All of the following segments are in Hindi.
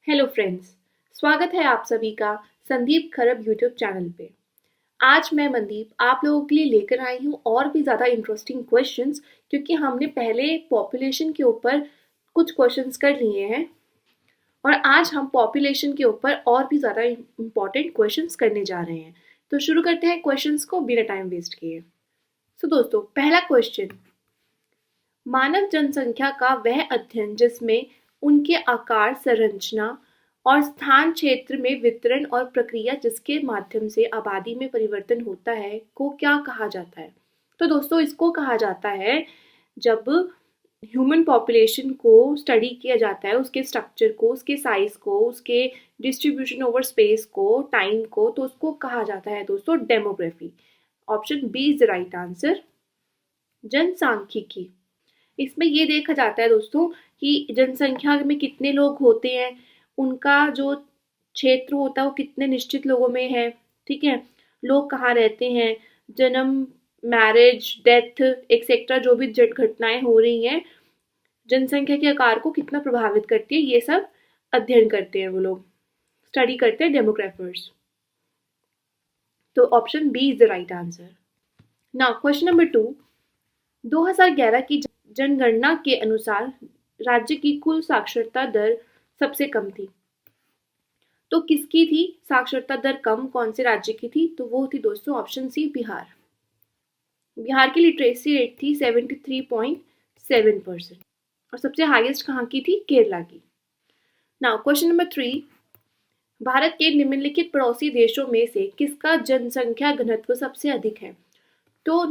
हेलो फ्रेंड्स, स्वागत है आप सभी का संदीप खरब यूट्यूब चैनल पे। आज मैं मनदीप आप लोगों के लिए लेकर आई हूँ और भी ज़्यादा इंटरेस्टिंग क्वेश्चंस, क्योंकि हमने पहले पॉपुलेशन के ऊपर कुछ क्वेश्चंस कर लिए हैं और आज हम पॉपुलेशन के ऊपर और भी ज़्यादा इम्पॉर्टेंट क्वेश्चंस करने जा रहे हैं। तो शुरू करते हैं क्वेश्चंस को बिना टाइम वेस्ट किए। दोस्तों, पहला क्वेश्चन, मानव जनसंख्या का वह अध्ययन जिसमें उनके आकार, संरचना और स्थान क्षेत्र में वितरण और प्रक्रिया जिसके माध्यम से आबादी में परिवर्तन होता है को क्या कहा जाता है? तो दोस्तों, इसको कहा जाता है जब ह्यूमन पॉपुलेशन को स्टडी किया जाता है, उसके स्ट्रक्चर को, उसके साइज को, उसके डिस्ट्रीब्यूशन ओवर स्पेस को, टाइम को, तो उसको कहा जाता है दोस्तों demography. Option B is the right answer, जनसांख्यिकी। इसमें ये देखा जाता है दोस्तों कि जनसंख्या में कितने लोग होते हैं, उनका जो क्षेत्र होता है वो कितने निश्चित लोगों में है, ठीक है, लोग कहाँ रहते हैं, जन्म, मैरिज, डेथ एक्सेट्रा जो भी घटनाएं हो रही हैं जनसंख्या के आकार को कितना प्रभावित करती है, ये सब अध्ययन करते हैं, वो लोग स्टडी करते हैं, डेमोग्राफर्स। तो option B is the right answer. Now question number 2, 2011 की जनगणना के अनुसार राज्य की कुल साक्षरता दर सबसे कम थी। तो किसकी थी साक्षरता दर कम, कौन से राज्य की थी? तो वो थी दोस्तों ऑप्शन सी, बिहार। बिहार की लिटरेसी रेट थी 73.7% और सबसे हाईएस्ट कहाँ की थी? केरला की। नाउ क्वेश्चन नंबर 3, भारत के निम्नलिखित पड़ोसी देशों में से किसका जनसंख्या घनत्व सबसे अधिक है? तो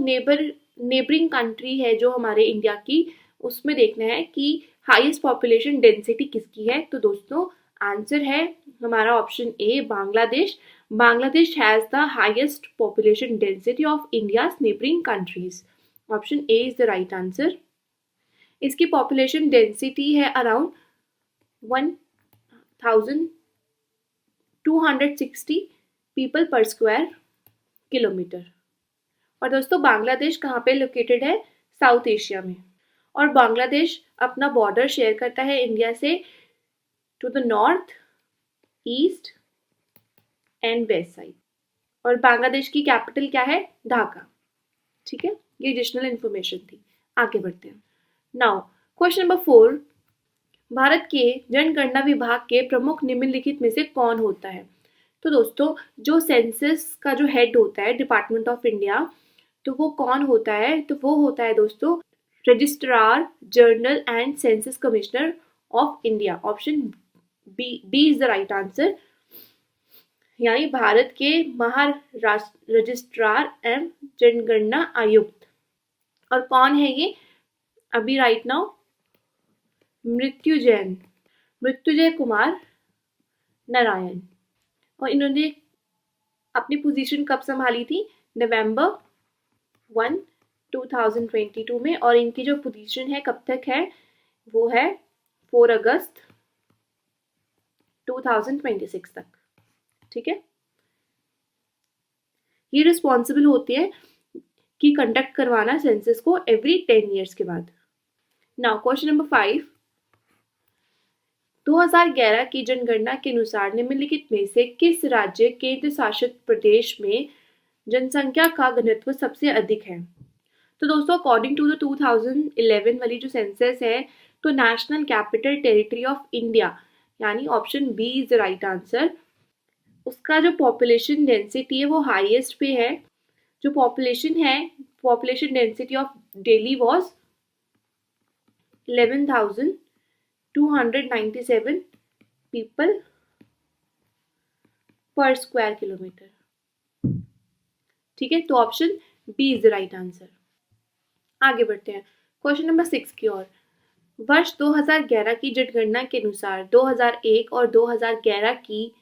नेबरिंग कंट्री है जो हमारे इंडिया की, उसमें देखना है कि हाईएस्ट पॉपुलेशन डेंसिटी किसकी है। तो दोस्तों आंसर है हमारा option A, Bangladesh. Bangladesh has the highest population density of India's neighbouring countries. Option A is the right answer. इसकी पॉपुलेशन डेंसिटी है around 1260 people per square kilometre. और दोस्तों बांग्लादेश कहाँ पे लोकेटेड है? साउथ एशिया में। और बांग्लादेश अपना बॉर्डर शेयर करता है इंडिया से to the north, east and west side. और बांग्लादेश की कैपिटल क्या है? ढाका। ठीक है, ये एडिशनल इंफॉर्मेशन थी। आगे बढ़ते हैं। नाउ क्वेश्चन नंबर 4, भारत के जनगणना विभाग के प्रमुख निम्नलिखित में से कौन होता है? तो दोस्तों जो सेंसस का जो हेड होता है डिपार्टमेंट ऑफ इंडिया, तो वो कौन होता है? तो वो होता है दोस्तों registrar general and census commissioner of India. Option D is the right answer, यानी भारत के महाराष्ट्र रजिस्ट्रार एवं जनगणना आयुक्त। और कौन है ये अभी राइट नाउ? मृत्युंजय कुमार नारायण। और इन्होंने अपनी पोजीशन कब संभाली थी? नवंबर 1, 2022 में। और इनकी जो पोजीशन है कब तक है? वो है 4 अगस्त 2026 तक। ठीक है, ये रिस्पॉन्सिबल होते हैं कि कंडक्ट करवाना सेंसस को एवरी 10 ईयर्स के बाद। नाउ क्वेश्चन नंबर 5, 2011 की जनगणना के अनुसार निम्नलिखित में से किस राज्य केंद्र शासित प्रदेश में जनसंख्या का घनत्व सबसे अधिक है? तो दोस्तों अकॉर्डिंग टू द 2011 वाली जो सेंसस है, तो national capital territory of India यानी option B is the right answer, उसका जो पॉपुलेशन डेंसिटी है वो हाईएस्ट पे है। जो पॉपुलेशन है, population density of Delhi was 11,297 people per square kilometre. ठीक है, तो option B is the right answer. आगे बढ़ते हैं क्वेश्चन नंबर 6 की ओर। वर्ष 2011 की जनगणना के अनुसार 2001 और 2011 की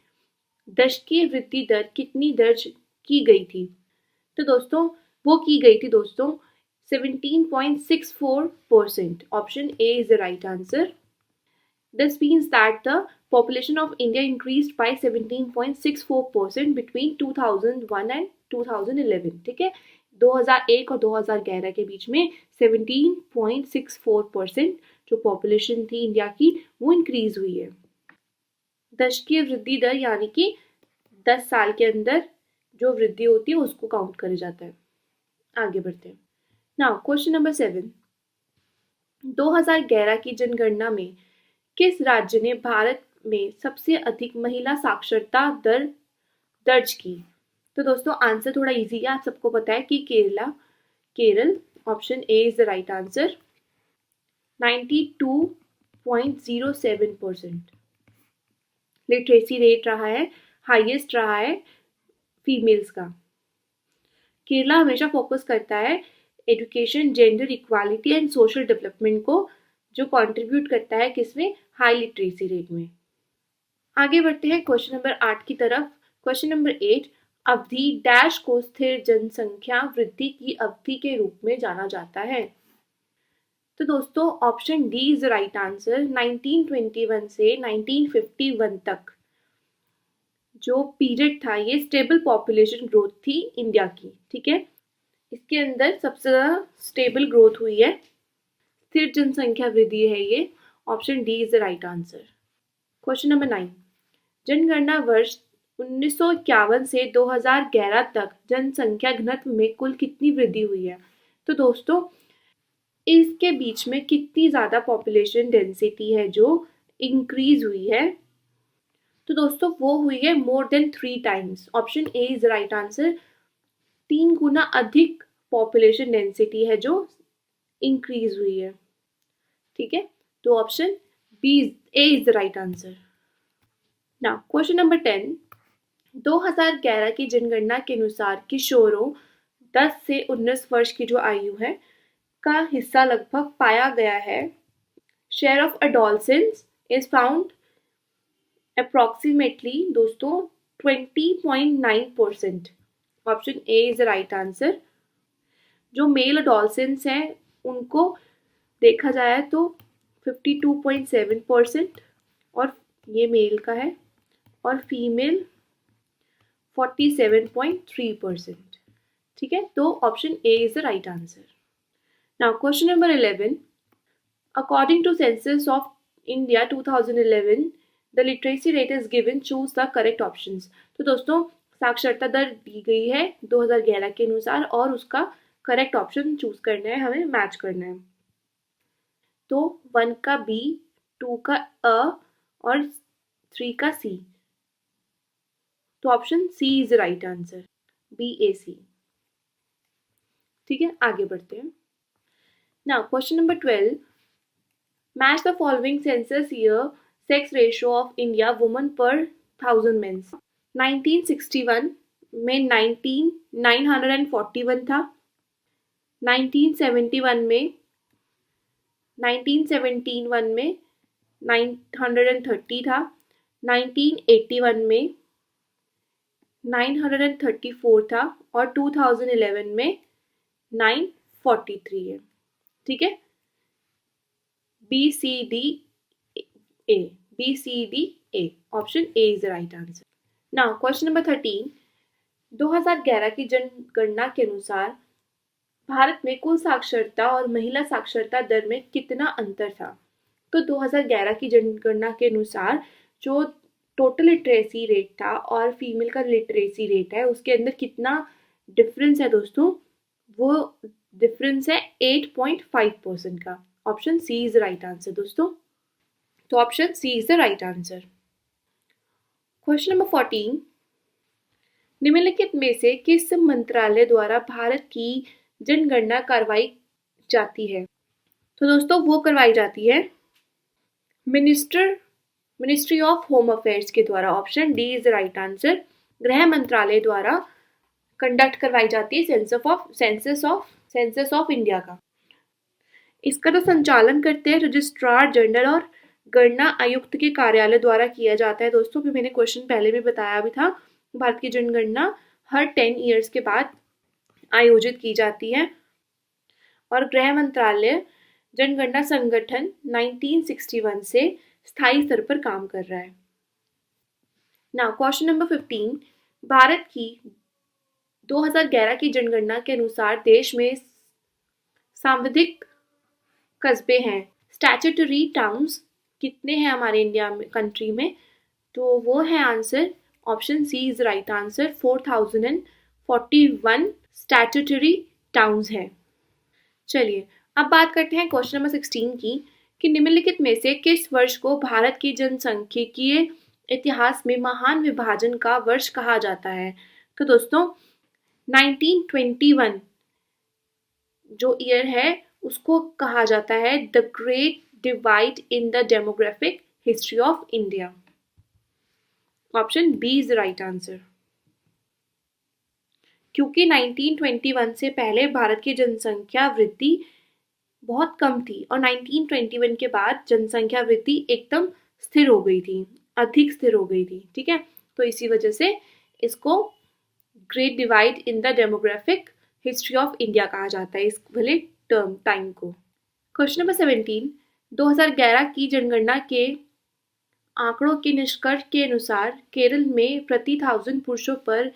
दशकीय वृद्धि दर कितनी दर्ज की गई थी? तो दोस्तों वो की गई थी दोस्तों 17.64%। Option A is the right answer. This means that the population of India increased by 17.64% between 2001 and 2011। ठीक है, 2001 और 2011 के बीच में 17.64% जो पॉपुलेशन थी इंडिया की वो इंक्रीज हुई है। दशकीय वृद्धि दर यानी कि 10 साल के अंदर जो वृद्धि होती है उसको काउंट करा जाता है। आगे बढ़ते हैं। नाउ क्वेश्चन नंबर 7, 2011 की जनगणना में किस राज्य ने भारत में सबसे अधिक महिला साक्षरता दर दर्ज की? तो दोस्तों आंसर थोड़ा इजी है, आप सबको पता है कि Kerala, option A is the right answer. 92.07% literacy rate रहा है, हाईएस्ट रहा है फीमेल्स का। केरला हमेशा फोकस करता है education, gender equality and social development को, जो कंट्रीब्यूट करता है किसमें, हाई लिटरेसी रेट में। आगे बढ़ते हैं क्वेश्चन नंबर 8 की तरफ। क्वेश्चन नंबर 8, अवधि डैश को स्थिर जनसंख्या वृद्धि की अवधि के रूप में जाना जाता है? तो दोस्तों option D is right answer. 1921 से 1951 तक जो पीरियड था ये स्टेबल पॉपुलेशन ग्रोथ थी इंडिया की, ठीक है। इसके अंदर सबसे ज्यादा स्टेबल ग्रोथ हुई है, स्थिर जनसंख्या वृद्धि है ये। Option D is the right answer. Question number 9, जनगणना वर्ष 1951 से 2011 तक जनसंख्या घनत्व में कुल कितनी वृद्धि हुई है? तो दोस्तों इसके बीच में कितनी ज्यादा पॉपुलेशन डेंसिटी है जो इंक्रीज हुई है? तो दोस्तों वो हुई है more than 3 times. Option A is right answer. 3 गुना अधिक पॉपुलेशन डेंसिटी है जो इंक्रीज हुई है, ठीक है। तो option B A is the right answer. Now question number 10, 2011 की जनगणना के अनुसार किशोरों 10 से 19 वर्ष की जो आयु है का हिस्सा लगभग पाया गया है। Share of adolescence is found approximately दोस्तों 20.9%। Option A is the right answer. जो मेल एडोलसेंस हैं उनको देखा जाए तो 52.7% और ये मेल का है, और फीमेल 47.3%, ठीक है। तो option A is the right answer. Now question number 11, according to census of India 2011 the literacy rate is given, choose the correct options. तो दोस्तों साक्षरता दर दी गई है 2011 के अनुसार और उसका करेक्ट ऑप्शन चूज करना है, हमें मैच करना है। तो 1 का बी, 2 का अ और 3 का सी। तो option C is right answer, B A C, ठीक है। आगे बढ़ते हैं। Now question number 12, match the following census year sex ratio of India woman per 1000 mains. 1961 में 941 था, 1971 में 930 था, 1981 में 934 था और 2011 में 943 है, ठीक है। B C D A, option A is the right answer. Now question number 13, 2011 की जनगणना के अनुसार भारत में कुल साक्षरता और महिला साक्षरता दर में कितना अंतर था? तो 2011 की जनगणना के अनुसार जो टोटल लिटरेसी रेट था और फीमेल का लिटरेसी रेट है उसके अंदर कितना डिफरेंस है दोस्तों? वो डिफरेंस है 8.5% का। Option C is right answer दोस्तों। तो option C is the right answer. Question number 14, निम्नलिखित में से किस मंत्रालय द्वारा भारत की जनगणना करवाई जाती है? तो दोस्तों वो करवाई जाती है मिनिस्ट्री ऑफ होम अफेयर्स के द्वारा। Option D is the right answer. गृह मंत्रालय द्वारा कंडक्ट करवाई जाती है सेंसस ऑफ इंडिया का। इसका तो संचालन करते हैं रजिस्ट्रार जनरल और गणना आयुक्त के कार्यालय द्वारा किया जाता है दोस्तों। भी मैंने क्वेश्चन पहले भी बताया भी था, भारत की जनगणना हर 10 ईयर्स के बाद आयोजित की जाती है और गृह मंत्रालय जनगणना संगठन 1961 से स्थायी स्तर पर काम कर रहा है। नाउ क्वेश्चन नंबर 15, भारत की 2011 की जनगणना के अनुसार देश में सांविधिक कस्बे हैं, स्टैट्यूटरी टाउन्स कितने हैं हमारे इंडिया में, कंट्री में? तो वो है answer option C is right answer. 4041 statutory towns है। चलिए अब बात करते हैं क्वेश्चन नंबर 16 की कि निम्नलिखित में से किस वर्ष को भारत की जनसांख्यिकीय इतिहास में महान विभाजन का वर्ष कहा जाता है। तो दोस्तों 1921 जो ईयर है उसको कहा जाता है the great divide in the demographic history of India. Option B is right answer. क्योंकि 1921 से पहले भारत की जनसंख्या वृद्धि बहुत कम थी और 1921 के बाद जनसंख्या वृद्धि एकदम स्थिर हो गई थी, अधिक स्थिर हो गई थी। ठीक है, तो इसी वजह से इसको great divide in the demographic history of India कहा जाता है, इस वाले टर्म टाइम को। क्वेश्चन नंबर 17, 2011 की जनगणना के आंकड़ों के निष्कर्ष के अनुसार केरल में प्रति 1000 पुरुषों पर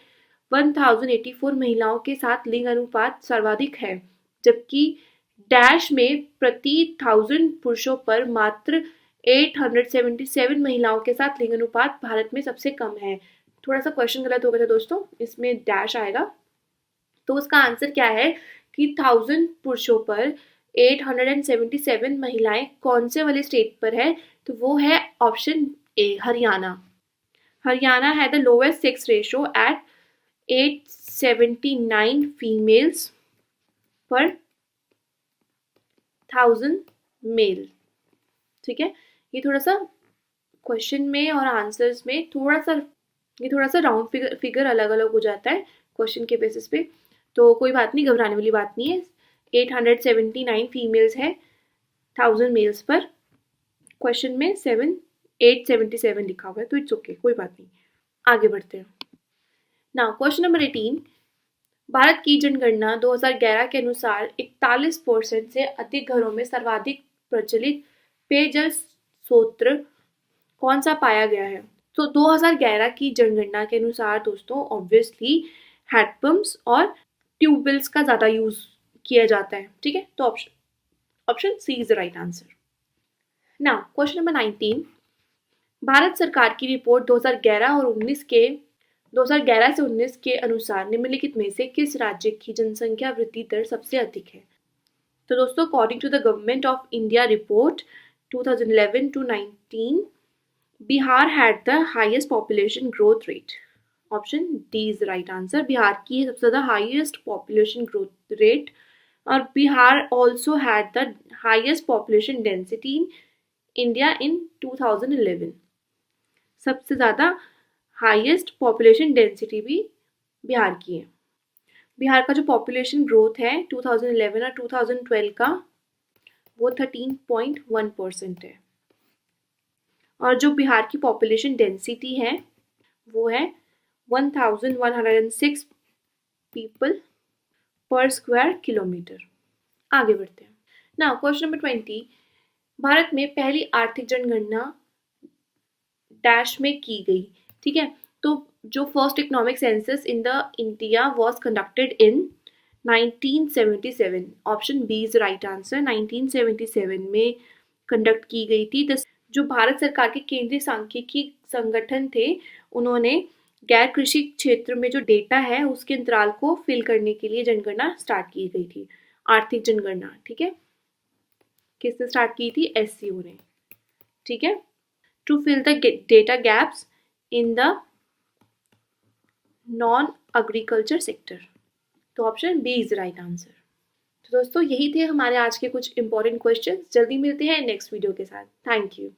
1084 महिलाओं के साथ लिंग अनुपात सर्वाधिक है, जबकि डैश में प्रति 1000 पुरुषों पर मात्र 877 महिलाओं के साथ लिंग अनुपात भारत में सबसे कम है। थोड़ा सा क्वेश्चन गलत हो गया था दोस्तों, इसमें डैश आएगा। तो उसका आंसर क्या है कि 1000 पुरुषों पर 877 महिलाएं कौन से वाले स्टेट पर है, तो वो है ऑप्शन ए हरियाणा। हरियाणा है the lowest sex ratio at 879 females पर 1000 मेल। ठीक है, ये थोड़ा सा क्वेश्चन में और आंसर्स में थोड़ा सा राउंड फिगर अलग अलग हो जाता है क्वेश्चन के बेसिस पे, तो कोई बात नहीं, घबराने वाली बात नहीं है। 879 फीमेल्स है 1000 मेल्स पर, क्वेश्चन में 877 लिखा हुआ है, तो इट्स ओके, कोई बात नहीं। आगे बढ़ते हैं। नाउ क्वेश्चन नंबर 18, भारत की जनगणना 2011 के अनुसार 41% से अधिक घरों में सर्वाधिक प्रचलित पेयजल स्रोत कौन सा पाया गया है। तो 2011 की जनगणना के अनुसार दोस्तों ऑब्वियसली हैंडपंप्स और ट्यूबवेल्स का ज़्यादा यूज किया जाता है। ठीक है, तो option C is the right answer. Now question number 19, Bharat सरकार की रिपोर्ट 2011 से 19 के अनुसार निम्नलिखित में से किस राज्य की जनसंख्या वृद्धि दर सबसे अधिक है। तो दोस्तों according to the government of India report 2011 to 19, Bihar had the highest population growth rate. Option D is right answer. Bihar की सबसे ज़्यादा हाईएस्ट पॉपुलेशन ग्रोथ रेट, और Bihar also had the highest population density in India in 2011। सबसे ज़्यादा हाईएस्ट पॉपुलेशन डेंसिटी भी बिहार की है। बिहार का जो पॉपुलेशन ग्रोथ है 2011 और 2012 का वो 13.1% है, और जो बिहार की पॉपुलेशन डेंसिटी है वो है 1106 पीपल पर स्क्वायर किलोमीटर। आगे बढ़ते हैं। नाउ क्वेश्चन नंबर 20, भारत में पहली आर्थिक जनगणना डैश में की गई। ठीक है, तो जो first economic census in the India was conducted in 1977। Option B is right answer. 1977 में कंडक्ट की गई थी। जो भारत सरकार के केंद्रीय सांख्यिकी संगठन थे, उन्होंने गैर कृषि क्षेत्र में जो डेटा है उसके अंतराल को फिल करने के लिए जनगणना स्टार्ट की गई थी, आर्थिक जनगणना। ठीक है, किसने स्टार्ट की थी? एससीओ ने। ठीक है, to fill the data gaps in the non agriculture sector. तो option B is right answer. तो दोस्तों यही थे हमारे आज के कुछ इंपॉर्टेंट क्वेश्चंस। जल्दी मिलते हैं नेक्स्ट वीडियो के साथ। Thank you.